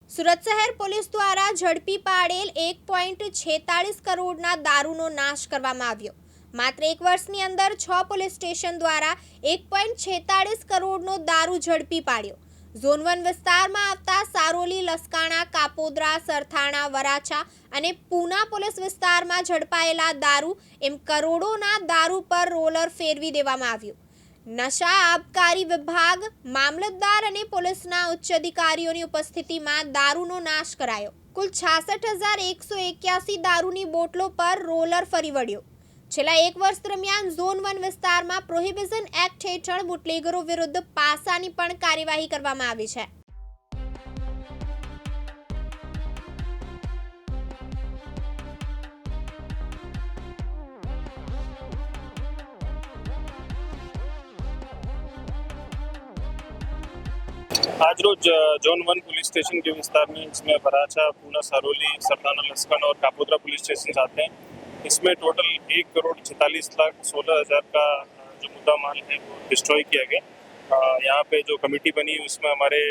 સુરત શહેર પોલીસ દ્વારા ઝડપી પાડેલ 1.46 કરોડના દારૂનો નાશ કરવામાં આવ્યો। માત્ર એક વર્ષની અંદર 6 પોલીસ સ્ટેશન દ્વારા 1.46 કરોડનો દારૂ ઝડપી પાડ્યો। ઝોન 1 વિસ્તારમાં આવતા સારોલી, લસકાણા, કાપોદ્રા, સરથાણા, વરાછા અને પૂના પોલીસ વિસ્તારમાં ઝડપાયેલા દારૂ એમ કરોડોના દારૂ પર રોલર ફેરવી દેવામાં આવ્યું। નશા આબકારી વિભાગ, મામલતદાર અને પોલીસના ઉચ્ચ અધિકારીઓની ઉપસ્થિતિમાં દારૂનો નાશ કરાયો। કુલ 66,181 દારૂની બોટલો પર રોલર ફરી વળ્યો। છેલ્લા એક વર્ષ દરમિયાન ઝોન 1 વિસ્તારમાં પ્રોહિબિશન એક્ટ હેઠળ બુટલેગરો વિરુદ્ધ પાસાની પણ કાર્યવાહી કરવામાં આવી છે। आज रोज जोन 1 पुलिस स्टेशन के विस्तार में इसमें वराछा, पूना, सारोली, सरथाना, लसकाना और कापोद्रा पुलिस स्टेशन आते हैं। इसमें टोटल 1,46,16,000 का जो मुद्दा माल है वो डिस्ट्रॉय किया गया। यहाँ पे जो कमेटी बनी उसमें हमारे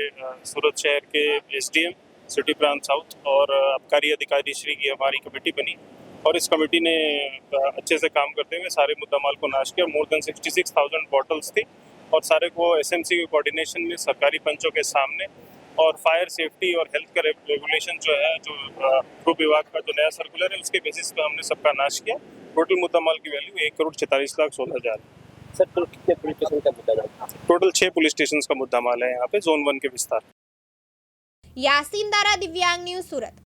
सूरत शहर के एसडीएम, सिटी प्रांत साउथ और आबकारी अधिकारी श्री की हमारी कमेटी बनी और इस कमेटी ने अच्छे से काम करते हुए सारे मुद्दा माल को नाश किया। मोर देन 66,000 बॉटल्स थी और सारे को एसएमसी के कोऑर्डिनेशन में सरकारी पंचों के सामने और फायर सेफ्टी और हेल्थ का रेगुलेशन जो है, जो ग्रुप विभाग का जो नया सर्कुलर है उसके बेसिस पे हमने सबका नाश किया। टोटल मुद्दा माल की वैल्यू 1,46,16,000। सर तो कितने पुलिस स्टेशन का मुद्दा माल? टोटल 6 पुलिस स्टेशन का मुद्दा माल है यहाँ पे जोन 1 के विस्तार। यासीन दारा, दिव्यांग न्यूज़, सूरत।